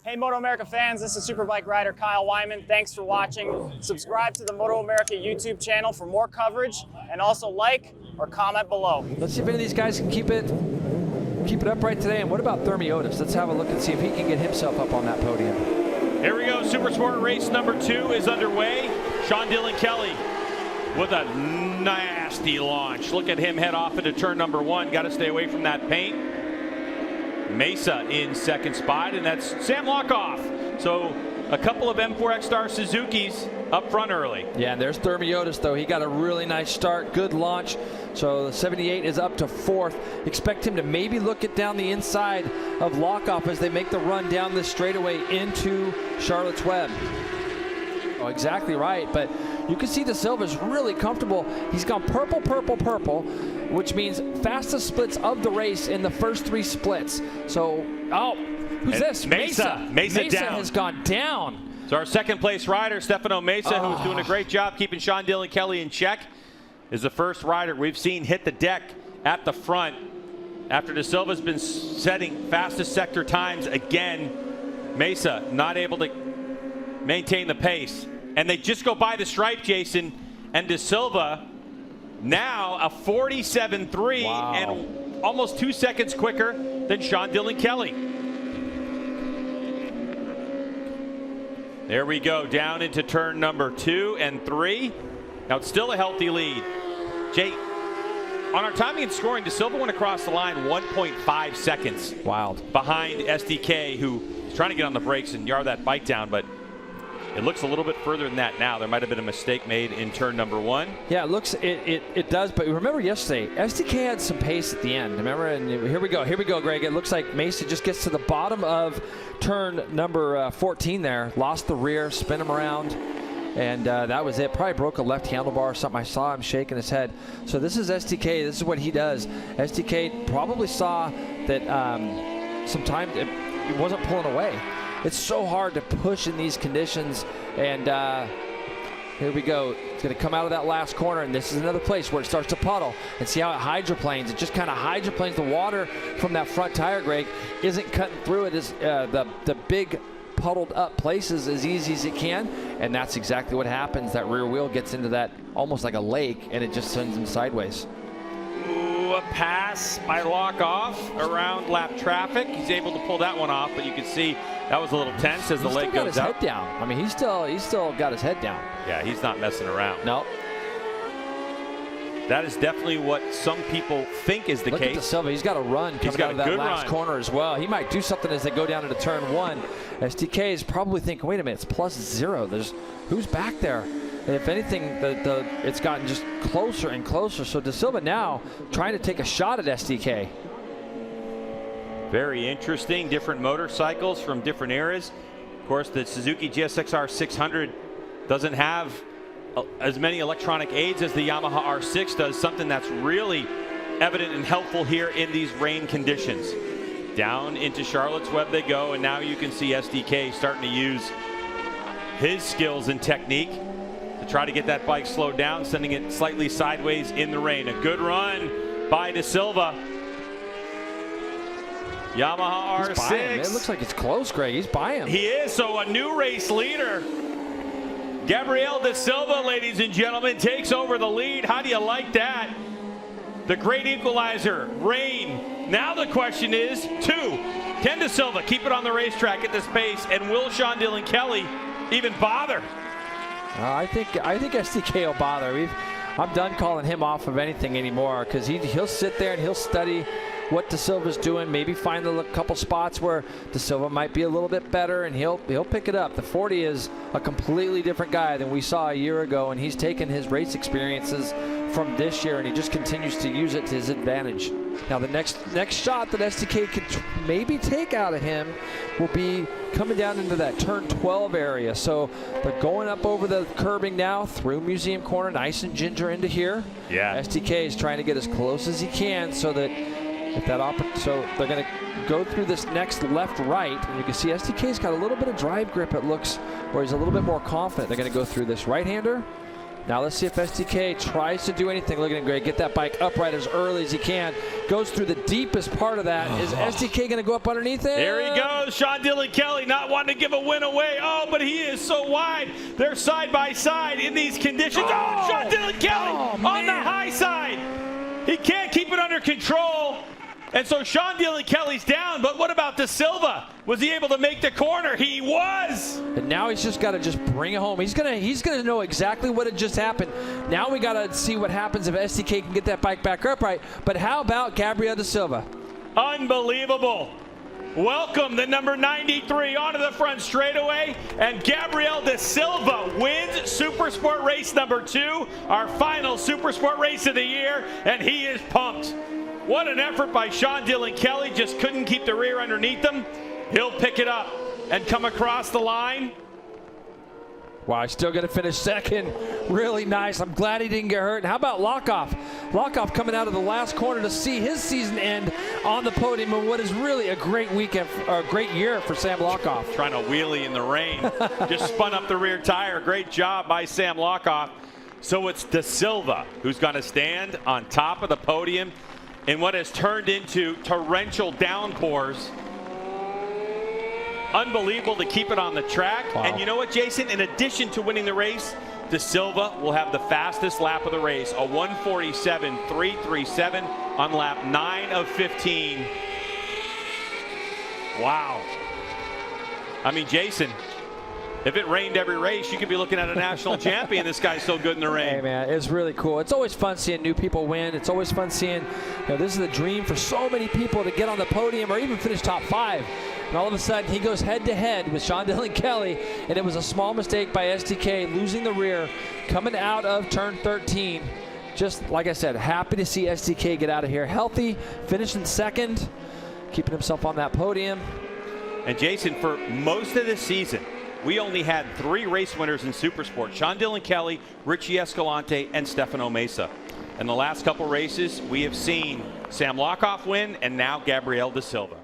Hey MotoAmerica fans, this is Superbike rider Kyle Wyman. Thanks for watching. Subscribe to the MotoAmerica YouTube channel for more coverage, and also like or comment below. Let's see if any of these guys can keep it upright today. And what about Thermiotis? Let's have a look and see if he can get himself up on that podium. Here we go. Supersport race number 2 is underway. Sean Dillon Kelly with a nasty launch. Look at him head off into turn number 1. Got to stay away from that paint. Mesa in second spot, and that's Sam Lockoff. So a couple of M4 X-Star Suzukis up front early. Yeah, and there's Thermiotis, though. He got a really nice start, good launch. So the 78 is up to 4th. Expect him to maybe look it down the inside of Lockoff as they make the run down this straightaway into Charlotte's Web. Oh, exactly right, but you can see De Silva's really comfortable. He's gone purple, purple, purple, which means fastest splits of the race in the first 3 splits. So, oh, who's this? Mesa down. Has gone down. So our second place rider, Stefano Mesa, who's doing a great job keeping Sean Dillon Kelly in check, is the first rider we've seen hit the deck at the front after De Silva's been setting fastest sector times again. Mesa not able to maintain the pace, and they just go by the stripe, Jason, and De Silva now a 47.3 and almost 2 seconds quicker than Sean Dillon Kelly. There we go, down into turn number 2 and 3. Now it's still a healthy lead. Jay, on our timing and scoring, De Silva went across the line 1.5 seconds. Wild. Behind SDK, who is trying to get on the brakes and yard that bike down, but it looks a little bit further than that now. There might have been a mistake made in turn number 1. Yeah, it does. But remember yesterday, SDK had some pace at the end. Remember, and here we go, Greg. It looks like Mesa just gets to the bottom of turn number 14 there. Lost the rear, spin him around, and that was it. Probably broke a left handlebar or something. I saw him shaking his head. So this is SDK. This is what he does. SDK probably saw that sometime it wasn't pulling away. It's so hard to push in these conditions, and here we go. It's going to come out of that last corner, and this is another place where it starts to puddle. And see how it hydroplanes. It just kind of hydroplanes. The water from that front tire, Greg, isn't cutting through it as the big puddled up places as easy as it can, and that's exactly what happens. That rear wheel gets into that almost like a lake, and it just sends them sideways. A pass by Lockoff around lap traffic. He's able to pull that one off, but you can see that was a little tense as the leg goes up. Head down. I mean, he's still got his head down. Yeah, he's not messing around. No. That is definitely what some people think is the case. Look at De Silva. He's got a run coming out of that last corner as well. He might do something as they go down into turn 1. SDK is probably thinking, wait a minute, it's +0. Who's back there? And if anything, it's gotten just closer and closer. So De Silva now trying to take a shot at SDK. Very interesting. Different motorcycles from different eras. Of course, the Suzuki GSX-R 600 doesn't have as many electronic aids as the Yamaha R6 does, something that's really evident and helpful here in these rain conditions. Down into Charlotte's Web they go, and now you can see SDK starting to use his skills and technique to try to get that bike slowed down, sending it slightly sideways in the rain. A good run by De Silva. Yamaha R6. It looks like it's close, Greg. He's by him. He is, so a new race leader. Gabriel De Silva, ladies and gentlemen, takes over the lead. How do you like that? The great equalizer, rain. Now the question is, 2, can De Silva keep it on the racetrack at this pace, and will Sean Dillon Kelly even bother? I think SDK will bother. I'm done calling him off of anything anymore, because he'll sit there and he'll study what De Silva's doing, maybe find a couple spots where De Silva might be a little bit better, and he'll pick it up. The 40 is a completely different guy than we saw a year ago, and he's taken his race experiences from this year, and he just continues to use it to his advantage. Now the next shot that SDK could maybe take out of him will be coming down into that turn 12 area. So they're going up over the curbing now through Museum Corner, nice and ginger into here. Yeah. SDK is trying to get as close as he can so that so they're going to go through this next left-right, and you can see SDK's got a little bit of drive grip, it looks, where he's a little bit more confident. They're going to go through this right-hander, Now let's see if SDK tries to do anything. Look at him, Greg. Get that bike upright as early as he can. Goes through the deepest part of that. Is SDK going to go up underneath it? There he goes. Sean Dillon Kelly not wanting to give a win away. Oh, but he is so wide. They're side by side in these conditions. Oh, Sean Dillon Kelly on the high side. He can't keep it under control. And so Sean Dillon Kelly's down, but what about De Silva? Was he able to make the corner? He was. And now he's just got to just bring it home. He's gonna know exactly what had just happened. Now we got to see what happens if SDK can get that bike back upright. But how about Gabriel De Silva? Unbelievable. Welcome the number 93 onto the front straightaway, and Gabriel De Silva wins Supersport race number 2, our final Supersport race of the year, and he is pumped. What an effort by Sean Dillon Kelly. Just couldn't keep the rear underneath him. He'll pick it up and come across the line. Wow, he's still going to finish second. Really nice. I'm glad he didn't get hurt. And how about Lockoff? Lockoff coming out of the last corner to see his season end on the podium in what is really a great weekend, or a great year for Sam Lockoff. Trying to wheelie in the rain. Just spun up the rear tire. Great job by Sam Lockoff. So it's De Silva who's going to stand on top of the podium in what has turned into torrential downpours. Unbelievable to keep it on the track. Wow. And you know what, Jason? In addition to winning the race, De Silva will have the fastest lap of the race, a 1:47.337 on lap 9 of 15. Wow. I mean, Jason, if it rained every race, you could be looking at a national champion. This guy's so good in the rain. Hey, man, it's really cool. It's always fun seeing new people win. It's always fun seeing, this is the dream for so many people to get on the podium or even finish top 5. And all of a sudden, he goes head-to-head with Sean Dillon Kelly, and it was a small mistake by SDK, losing the rear, coming out of turn 13. Just like I said, happy to see SDK get out of here healthy, finishing second, keeping himself on that podium. And Jason, for most of this season, we only had 3 race winners in Supersport: Sean Dillon Kelly, Richie Escalante, and Stefano Mesa. In the last couple races, we have seen Sam Lockoff win, and now Gabriel De Silva.